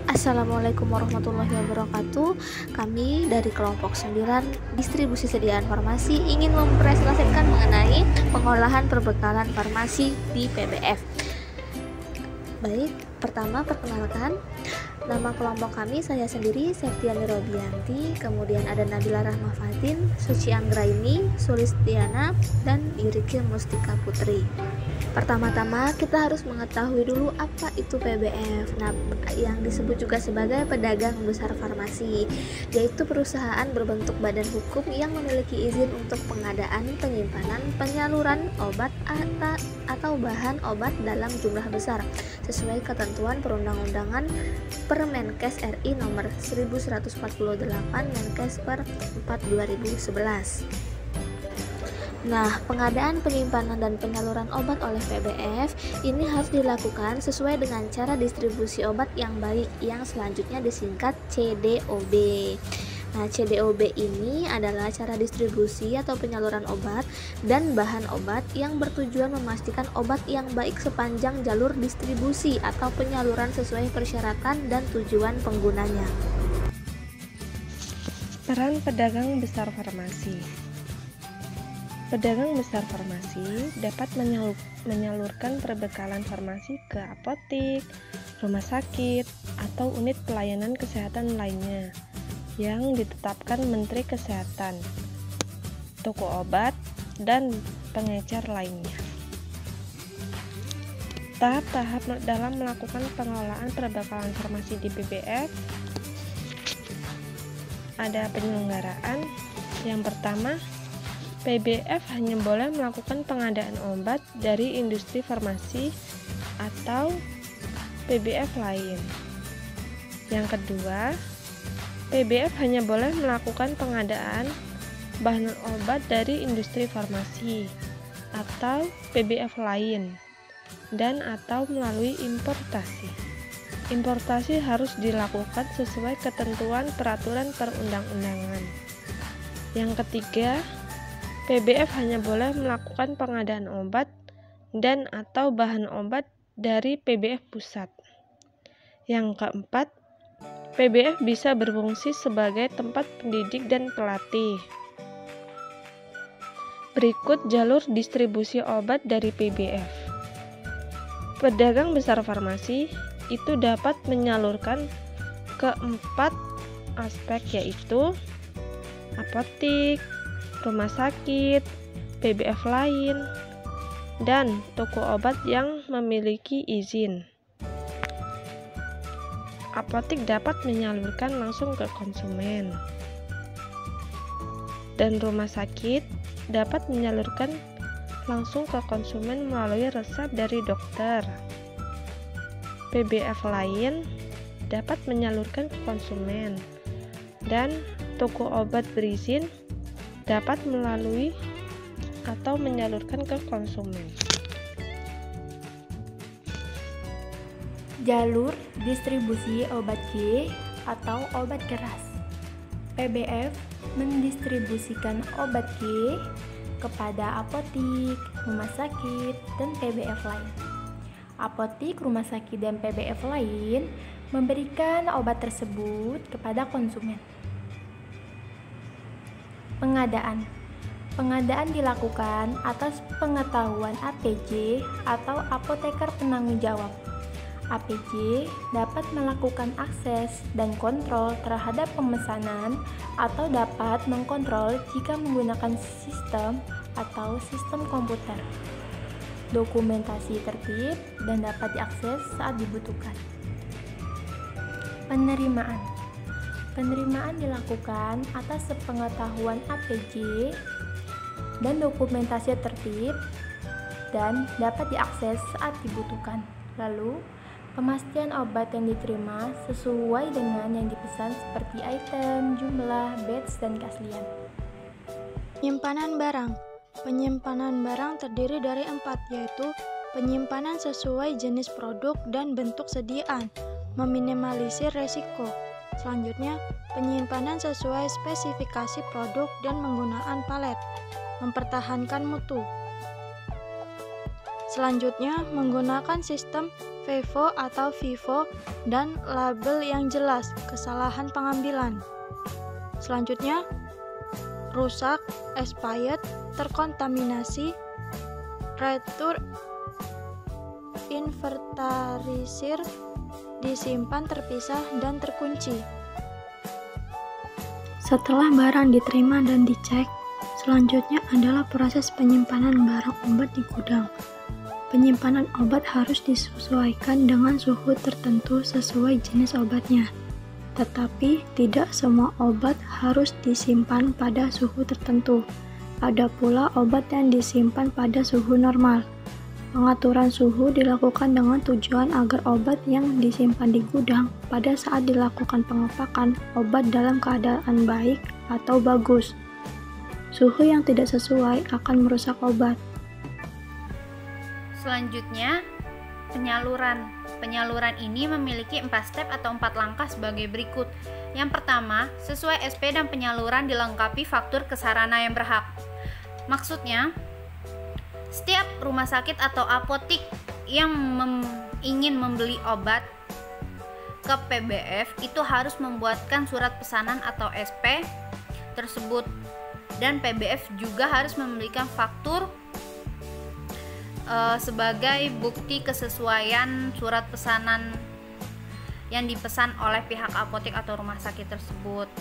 Assalamualaikum warahmatullahi wabarakatuh. Kami dari kelompok 9 distribusi sediaan farmasi ingin mempresentasikan mengenai pengolahan perbekalan farmasi di PBF. Baik, pertama perkenalkan, nama kelompok kami saya sendiri Septiani Robianti, kemudian ada Nabila Rahma Fatin, Suci Anggraini, Sulistiana, dan Yuriki Mustika Putri. Pertama-tama kita harus mengetahui dulu apa itu PBF. Nah, yang disebut juga sebagai pedagang besar farmasi, yaitu perusahaan berbentuk badan hukum yang memiliki izin untuk pengadaan, penyimpanan, penyaluran obat atau bahan obat dalam jumlah besar sesuai ketentuan perundang-undangan Permenkes RI nomor 1148 Menkes per 4 2011. Nah, pengadaan, penyimpanan, dan penyaluran obat oleh PBF ini harus dilakukan sesuai dengan cara distribusi obat yang baik, yang selanjutnya disingkat CDOB. Nah, CDOB ini adalah cara distribusi atau penyaluran obat dan bahan obat yang bertujuan memastikan obat yang baik sepanjang jalur distribusi atau penyaluran sesuai persyaratan dan tujuan penggunanya. Peran pedagang besar farmasi. Pedagang besar farmasi dapat menyalurkan perbekalan farmasi ke apotik, rumah sakit, atau unit pelayanan kesehatan lainnya yang ditetapkan Menteri Kesehatan, toko obat, dan pengecer lainnya. Tahap-tahap dalam melakukan pengelolaan perbekalan farmasi di PBF ada penyelenggaraan. Yang pertama, PBF hanya boleh melakukan pengadaan obat dari industri farmasi atau PBF lain. Yang kedua, PBF hanya boleh melakukan pengadaan bahan obat dari industri farmasi atau PBF lain dan atau melalui importasi. Importasi harus dilakukan sesuai ketentuan peraturan perundang-undangan. Yang ketiga, PBF hanya boleh melakukan pengadaan obat dan atau bahan obat dari PBF pusat. Yang keempat, PBF bisa berfungsi sebagai tempat pendidik dan pelatih. Berikut jalur distribusi obat dari PBF. Pedagang besar farmasi itu dapat menyalurkan keempat aspek, yaitu apotik, rumah sakit, PBF lain, dan toko obat yang memiliki izin. Apotik dapat menyalurkan langsung ke konsumen, dan rumah sakit dapat menyalurkan langsung ke konsumen melalui resep dari dokter. PBF lain dapat menyalurkan ke konsumen, dan toko obat berizin dapat melalui atau menyalurkan ke konsumen. Jalur distribusi obat G atau obat keras. PBF mendistribusikan obat G kepada apotik, rumah sakit, dan PBF lain. Apotik, rumah sakit, dan PBF lain memberikan obat tersebut kepada konsumen. Pengadaan dilakukan atas pengetahuan APJ atau apoteker penanggung jawab. APJ dapat melakukan akses dan kontrol terhadap pemesanan atau dapat mengkontrol jika menggunakan sistem atau sistem komputer. Dokumentasi tertib dan dapat diakses saat dibutuhkan. Penerimaan dilakukan atas sepengetahuan APJ dan dokumentasi tertib dan dapat diakses saat dibutuhkan. Lalu, pemastian obat yang diterima sesuai dengan yang dipesan seperti item, jumlah, batch, dan keaslian. Penyimpanan barang. Penyimpanan barang terdiri dari 4, yaitu penyimpanan sesuai jenis produk dan bentuk sediaan, meminimalisir resiko. Selanjutnya, penyimpanan sesuai spesifikasi produk dan penggunaan palet, mempertahankan mutu. Selanjutnya, menggunakan sistem FIFO atau FIFO dan label yang jelas kesalahan pengambilan. Selanjutnya, rusak, expired, terkontaminasi, retur, inventarisir, disimpan terpisah dan terkunci. Setelah barang diterima dan dicek, selanjutnya adalah proses penyimpanan barang obat di gudang. Penyimpanan obat harus disesuaikan dengan suhu tertentu sesuai jenis obatnya. Tetapi tidak semua obat harus disimpan pada suhu tertentu. Ada pula obat yang disimpan pada suhu normal. Pengaturan suhu dilakukan dengan tujuan agar obat yang disimpan di gudang pada saat dilakukan pengepakan obat dalam keadaan baik atau bagus. Suhu yang tidak sesuai akan merusak obat. Selanjutnya, penyaluran. Penyaluran ini memiliki 4 step atau 4 langkah sebagai berikut. Yang pertama, sesuai SP dan penyaluran dilengkapi faktur ke sarana yang berhak. Maksudnya, setiap rumah sakit atau apotik yang ingin membeli obat ke PBF itu harus membuatkan surat pesanan atau SP tersebut, dan PBF juga harus memberikan faktur sebagai bukti kesesuaian surat pesanan yang dipesan oleh pihak apotek atau rumah sakit tersebut.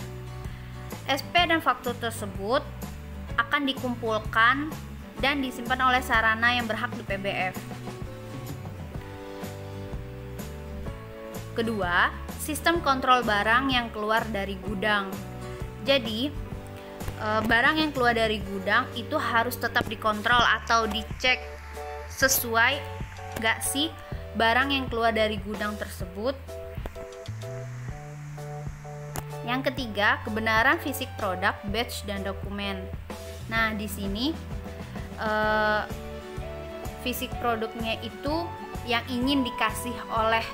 SP dan faktur tersebut akan dikumpulkan dan disimpan oleh sarana yang berhak di PBF. Kedua, sistem kontrol barang yang keluar dari gudang. Jadi, barang yang keluar dari gudang itu harus tetap dikontrol atau dicek sesuai gak sih barang yang keluar dari gudang tersebut. Yang ketiga, kebenaran fisik produk, batch, dan dokumen. Nah, di sini fisik produknya itu yang ingin dikasih oleh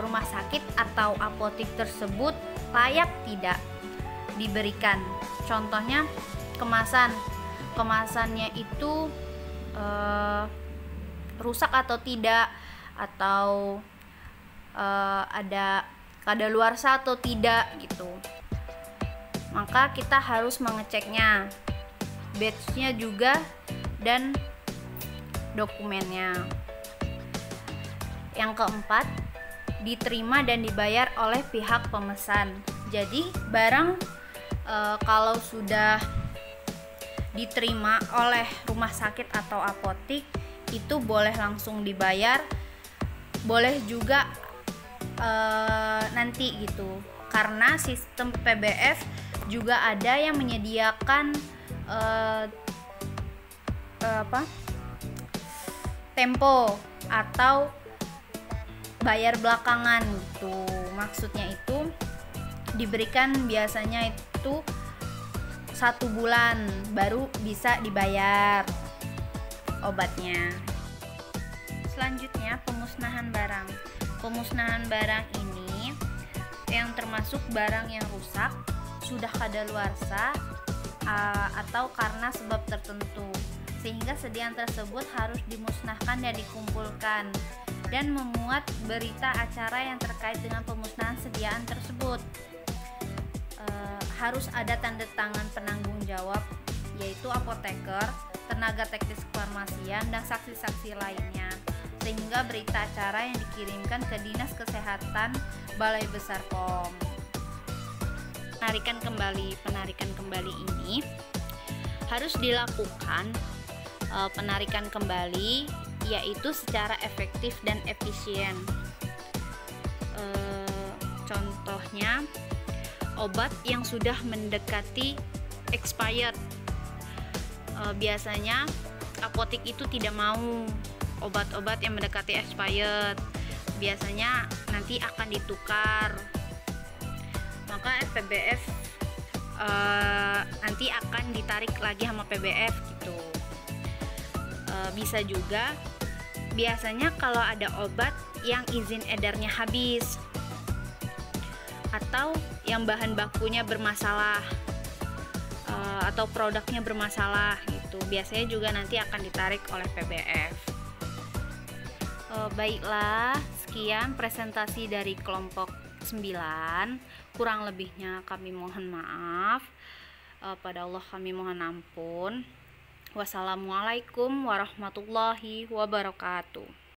rumah sakit atau apotek tersebut layak tidak diberikan. Contohnya kemasannya itu rusak atau tidak, atau ada kadaluarsa atau tidak gitu. Maka kita harus mengeceknya, batch-nya juga dan dokumennya. Yang keempat, diterima dan dibayar oleh pihak pemesan. Jadi barang kalau sudah diterima oleh rumah sakit atau apotek itu boleh langsung dibayar, boleh juga nanti gitu, karena sistem PBF juga ada yang menyediakan tempo atau bayar belakangan gitu. Maksudnya itu diberikan biasanya itu 1 bulan baru bisa dibayar obatnya. Selanjutnya, pemusnahan barang. Pemusnahan barang ini yang termasuk barang yang rusak, sudah kadaluarsa atau karena sebab tertentu, sehingga sediaan tersebut harus dimusnahkan dan dikumpulkan, dan memuat berita acara yang terkait dengan pemusnahan sediaan tersebut. Harus ada tanda tangan penanggung jawab, yaitu apoteker, tenaga teknis kefarmasian, dan saksi-saksi lainnya, sehingga berita acara yang dikirimkan ke Dinas Kesehatan Balai Besar POM. Penarikan kembali ini harus dilakukan penarikan kembali, yaitu secara efektif dan efisien. Contohnya, obat yang sudah mendekati expired. Biasanya apotek itu tidak mau obat-obat yang mendekati expired, biasanya nanti akan ditukar, maka PBF nanti akan ditarik lagi sama PBF gitu. Bisa juga biasanya kalau ada obat yang izin edarnya habis atau yang bahan bakunya bermasalah atau produknya bermasalah gitu. gitu. Biasanya juga nanti akan ditarik oleh PBF. Baiklah, sekian presentasi dari kelompok 9. Kurang lebihnya kami mohon maaf. Pada Allah kami mohon ampun. Wassalamualaikum warahmatullahi wabarakatuh.